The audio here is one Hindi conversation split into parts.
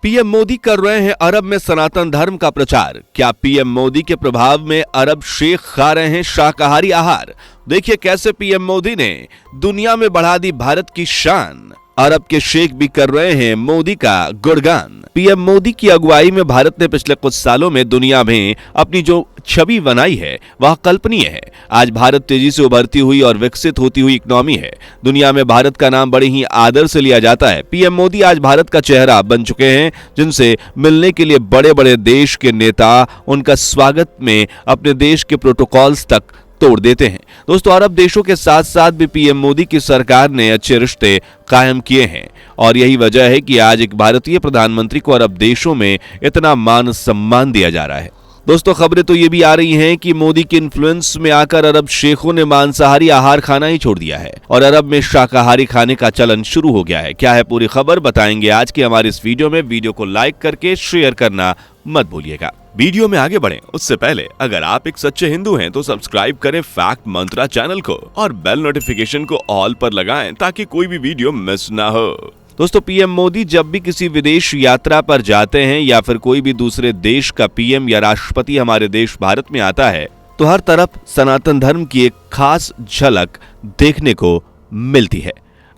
पीएम मोदी कर रहे हैं अरब में सनातन धर्म का प्रचार। क्या पीएम मोदी के प्रभाव में अरब शेख खा रहे हैं शाकाहारी आहार? देखिए कैसे पीएम मोदी ने दुनिया में बढ़ा दी भारत की शान। अरब के शेख भी कर रहे हैं मोदी का गुणगान। पीएम मोदी की अगुवाई में भारत ने पिछले कुछ सालों में दुनिया में अपनी जो छवि बनाई है वह कल्पनीय है। आज भारत तेजी से उभरती हुई और विकसित होती हुई इकोनॉमी है। दुनिया में भारत का नाम बड़े ही आदर से लिया जाता है। पीएम मोदी आज भारत का चेहरा बन चुके हैं, जिनसे मिलने के लिए बड़े बड़े देश के नेता उनका स्वागत में अपने देश के प्रोटोकॉल्स तक तोड़ देते हैं। दोस्तों, अरब देशों के साथ साथ भी पीएम मोदी की सरकार ने अच्छे रिश्ते कायम किए हैं और यही वजह है कि आज एक भारतीय प्रधानमंत्री को अरब देशों में इतना मान सम्मान दिया जा रहा है। दोस्तों, खबरें तो ये भी आ रही हैं कि मोदी के इन्फ्लुएंस में आकर अरब शेखों ने मांसाहारी आहार खाना ही छोड़ दिया है और अरब में शाकाहारी खाने का चलन शुरू हो गया है। क्या है पूरी खबर, बताएंगे आज की हमारी इस वीडियो में। वीडियो को लाइक करके शेयर करना मत भूलिएगा। वीडियो में आगे बढ़ें उससे पहले अगर आप एक सच्चे हिंदू हैं तो सब्सक्राइब करें फैक्ट मंत्रा चैनल को और बेल नोटिफिकेशन को ऑल पर लगाएं ताकि कोई भी वीडियो मिस ना हो। दोस्तों, पीएम मोदी जब भी किसी विदेश यात्रा पर जाते हैं या फिर कोई भी दूसरे देश का पीएम या राष्ट्रपति हमारे देश भारत में आता है तो हर तरफ सनातन धर्म की एक खास झलक देखने को मिलती है।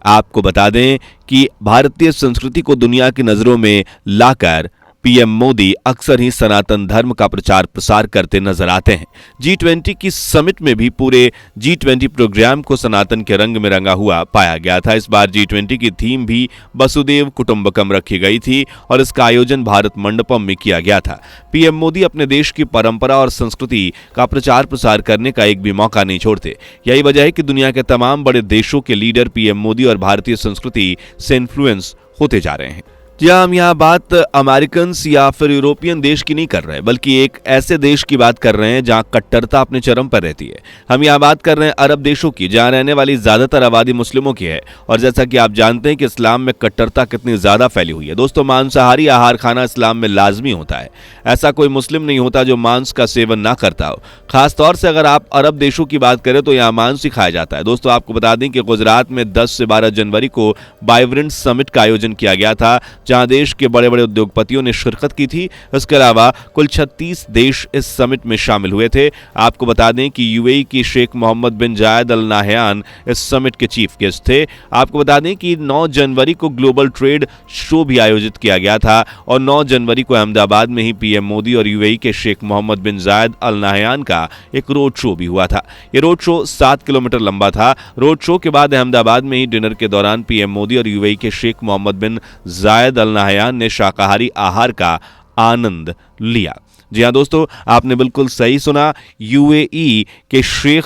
आपको बता दें कि भारतीय संस्कृति को दुनिया की नजरों में लाकर पीएम मोदी अक्सर ही सनातन धर्म का प्रचार प्रसार करते नजर आते हैं। G20 की समिट में भी पूरे G20 प्रोग्राम को सनातन के रंग में रंगा हुआ पाया गया था। इस बार G20 की थीम भी वसुदेव कुटुंबकम रखी गई थी और इसका आयोजन भारत मंडपम में किया गया था। पीएम मोदी अपने देश की परंपरा और संस्कृति का प्रचार प्रसार करने का एक भी मौका नहीं छोड़ते। यही वजह है कि दुनिया के तमाम बड़े देशों के लीडर पीएम मोदी और भारतीय संस्कृति से इन्फ्लुएंस होते जा रहे हैं। क्या हम यहाँ बात अमेरिकन या फिर यूरोपियन देश की नहीं कर रहे, बल्कि एक ऐसे देश की बात कर रहे हैं जहाँ कट्टरता अपने चरम पर रहती है। हम यहाँ बात कर रहे हैं अरब देशों की, जहाँ रहने वाली ज्यादातर आबादी मुस्लिमों की है और जैसा कि आप जानते हैं कि इस्लाम में कट्टरता कितनी ज्यादा फैली हुई है। दोस्तों, मांसाहारी आहार खाना इस्लाम में लाजमी होता है। ऐसा कोई मुस्लिम नहीं होता जो मांस का सेवन ना करता हो। खासतौर से अगर आप अरब देशों की बात करें तो यहाँ मांस ही खाया जाता है। दोस्तों, आपको बता दें कि गुजरात में 10 से 12 जनवरी को वाइब्रेंट समिट का आयोजन किया गया था, जहां देश के बड़े बड़े उद्योगपतियों ने शिरकत की थी। इसके अलावा कुल 36 देश इस समिट में शामिल हुए थे। आपको बता दें कि यूएई की शेख मोहम्मद बिन जायद अल नाहयान इस समिट के चीफ गेस्ट थे। आपको बता दें कि 9 जनवरी को ग्लोबल ट्रेड शो भी आयोजित किया गया था और 9 जनवरी को अहमदाबाद में ही पीएम मोदी और यूएई के शेख मोहम्मद बिन जायद अल नाहयान का एक रोड शो भी हुआ था। ये रोड शो 7 किलोमीटर लंबा था। रोड शो के बाद अहमदाबाद में ही डिनर के दौरान पीएम मोदी और यूएई के शेख मोहम्मद बिन जायद अल नाहयान ने शाकाहारी आहार का आनंद लिया। जी हां दोस्तों, आपने बिल्कुल सही सुना। यूएई के शेख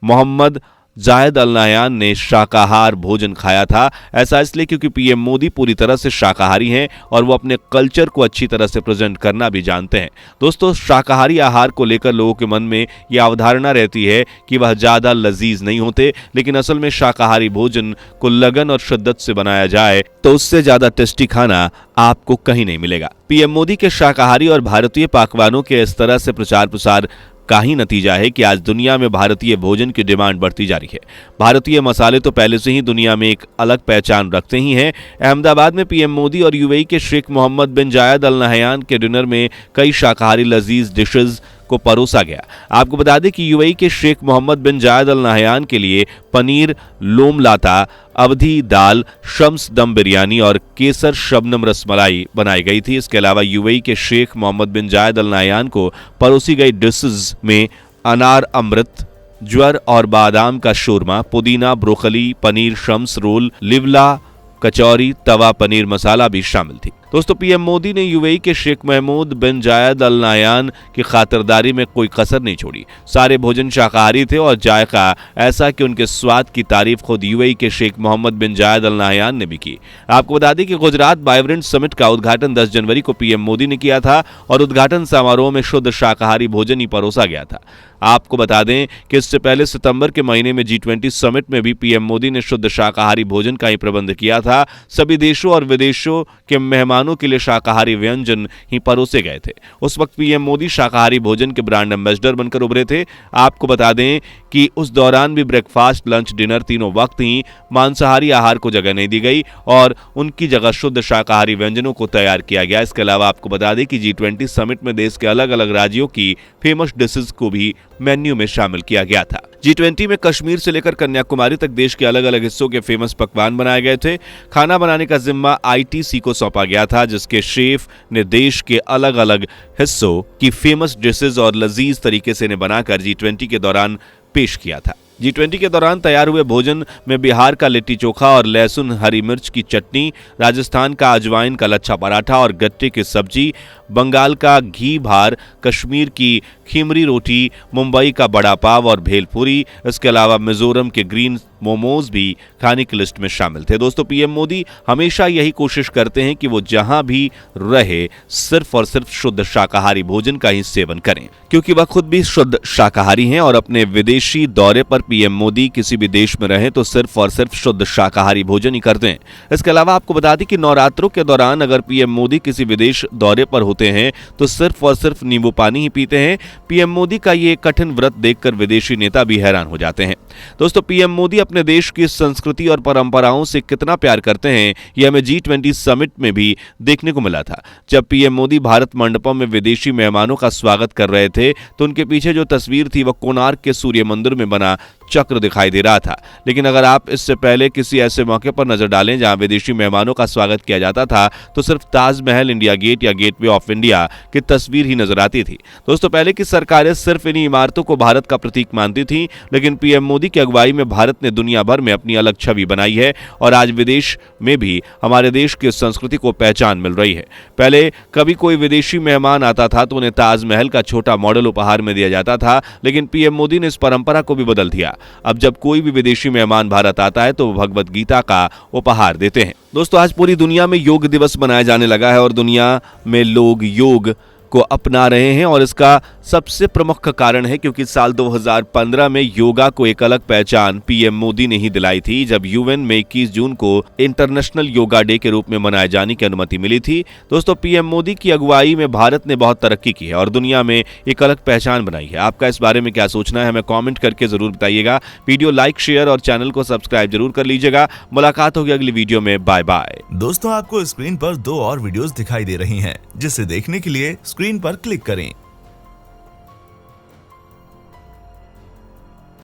मोहम्मद जायद अल नाहयान ने शाकाहार भोजन खाया था। ऐसा इसलिए क्योंकि पीएम मोदी पूरी तरह से शाकाहारी हैं और वो अपने कल्चर को अच्छी तरह से प्रेजेंट करना भी जानते हैं। दोस्तों, शाकाहारी आहार को लेकर लोगों के मन में यह अवधारणा रहती है कि वह ज्यादा लजीज नहीं होते, लेकिन असल में शाकाहारी भोजन को लगन और शिद्दत से बनाया जाए तो उससे ज्यादा टेस्टी खाना आपको कहीं नहीं मिलेगा। पीएम मोदी के शाकाहारी और भारतीय पकवानों के इस तरह से प्रचार प्रसार का ही नतीजा है कि आज दुनिया में भारतीय भोजन की डिमांड बढ़ती जा रही है। भारतीय मसाले तो पहले से ही दुनिया में एक अलग पहचान रखते ही हैं। अहमदाबाद में पीएम मोदी और यूएई के शेख मोहम्मद बिन जायद अल नाहयान के डिनर में कई शाकाहारी लजीज डिशेज को परोसा गया। आपको बता दें कि यूएई के शेख मोहम्मद बिन जायद अल नाहयान के लिए पनीर लोमलाता, अवधी दाल, शम्स दम बिरयानी और केसर शबनम रसमलाई बनाई गई थी। इसके अलावा यूएई के शेख मोहम्मद बिन जायद अल नाहयान को परोसी गई डिशेज में अनार अमृत, ज्वर और बादाम का शोरमा, पुदीना, ब्रोकली, पनीर शम्स रोल, लिवला, कचौरी, तवा पनीर मसाला भी शामिल थी। दोस्तों, पीएम मोदी ने यूएई के शेख महमूद बिन जायद अल नाहयान की खातिरदारी में कोई कसर नहीं छोड़ी। सारे भोजन शाकाहारी थे और जायका ऐसा कि उनके स्वाद की तारीफ खुद यूएई के शेख मोहम्मद बिन जायद अल नाहयान ने भी की। आपको बता दें कि गुजरात वाइब्रेंट समिट का उद्घाटन 10 जनवरी को पीएम मोदी ने किया था और उद्घाटन समारोह में शुद्ध शाकाहारी भोजन ही परोसा गया था। आपको बता दें कि इससे पहले सितंबर के महीने में G20 समिट में भी पीएम मोदी ने शुद्ध शाकाहारी भोजन का ही प्रबंध किया था। सभी देशों और विदेशों के मेहमान मेहमानों के लिए शाकाहारी व्यंजन ही परोसे गए थे। उस वक्त पीएम मोदी शाकाहारी भोजन के ब्रांड एम्बेसडर बनकर उभरे थे। आपको बता दें कि उस दौरान भी ब्रेकफास्ट, लंच, डिनर तीनों वक्त ही मांसाहारी आहार को जगह नहीं दी गई और उनकी जगह शुद्ध शाकाहारी व्यंजनों को तैयार किया गया। इसके अलावा आपको बता दें कि G20 समिट में देश के अलग अलग राज्यों की फेमस डिशेज को भी मेन्यू में शामिल किया गया था। G20 में कश्मीर से लेकर कन्याकुमारी तक देश के अलग अलग हिस्सों के फेमस पकवान बनाए गए थे। खाना बनाने का जिम्मा ITC को सौंपा गया था, जिसके शेफ ने देश के अलग अलग हिस्सों की फेमस डिशेज और लजीज तरीके से इन्हें बनाकर G20 के दौरान पेश किया था। G20 के दौरान तैयार हुए भोजन में बिहार का लिट्टी चोखा और लहसुन हरी मिर्च की चटनी, राजस्थान का अजवाइन का लच्छा पराठा और गट्टे की सब्जी, बंगाल का घी भार, कश्मीर की खीमरी रोटी, मुंबई का बड़ा पाव और भेलपुरी, इसके अलावा मिजोरम के ग्रीन मोमोज भी खाने की लिस्ट में शामिल थे। दोस्तों, पीएम मोदी हमेशा यही कोशिश करते हैं कि वो जहां भी रहे सिर्फ और सिर्फ शुद्ध शाकाहारी भोजन का ही सेवन करें, क्योंकि वह खुद भी शुद्ध शाकाहारी हैं और अपने विदेशी दौरे पर पीएम मोदी किसी भी देश में रहें तो सिर्फ और सिर्फ शुद्ध शाकाहारी भोजन ही करते हैं। इसके अलावा आपको बता दें कि नवरात्रों के दौरान अगर पीएम मोदी किसी विदेश दौरे पर होते हैं तो सिर्फ और सिर्फ नींबू पानी ही पीते हैं। पीएम मोदी का ये कठिन व्रत देखकर विदेशी नेता भी हैरान हो जाते हैं। दोस्तों, पीएम मोदी अपने देश की संस्कृति और परंपराओं से कितना प्यार करते हैं, यह हमें G20 समिट में भी देखने को मिला था। जब पीएम मोदी भारत मंडपम में विदेशी मेहमानों का स्वागत कर रहे थे तो उनके पीछे जो तस्वीर थी वह कोणार्क के सूर्य मंदिर में बना चक्र दिखाई दे रहा था। लेकिन अगर आप इससे पहले किसी ऐसे मौके पर नजर डालें जहां विदेशी मेहमानों का स्वागत किया जाता था तो सिर्फ ताजमहल, इंडिया गेट या गेटवे ऑफ इंडिया की तस्वीर ही नजर आती थी। दोस्तों, पहले की सरकारें सिर्फ इन्हीं इमारतों को भारत का प्रतीक मानती थी, लेकिन पीएम मोदी की अगुवाई में भारत ने दुनिया भर में अपनी अलग छवि बनाई है और आज विदेश में भी हमारे देश की संस्कृति को पहचान मिल रही है। पहले कभी कोई विदेशी मेहमान आता था तो उन्हें ताजमहल का छोटा मॉडल उपहार में दिया जाता था, लेकिन पीएम मोदी ने इस परंपरा को भी बदल दिया। अब जब कोई भी विदेशी मेहमान भारत आता है तो वो भगवत गीता का उपहार देते हैं। दोस्तों, आज पूरी दुनिया में योग दिवस मनाया जाने लगा है और दुनिया में लोग योग को अपना रहे हैं और इसका सबसे प्रमुख कारण है क्योंकि साल 2015 में योगा को एक अलग पहचान पीएम मोदी ने ही दिलाई थी, जब यूएन में 21 जून को इंटरनेशनल योगा डे के रूप में मनाए जाने की अनुमति मिली थी। दोस्तों, पीएम मोदी की अगुवाई में भारत ने बहुत तरक्की की है और दुनिया में एक अलग पहचान बनाई है। आपका इस बारे में क्या सोचना है, हमें कॉमेंट करके जरूर बताइएगा। वीडियो लाइक, शेयर और चैनल को सब्सक्राइब जरूर कर लीजिएगा। मुलाकात होगी अगली वीडियो में। Bye bye. दोस्तों, आपको स्क्रीन पर 2 और वीडियोस दिखाई दे रही हैं, जिसे देखने के लिए स्क्रीन पर क्लिक करें।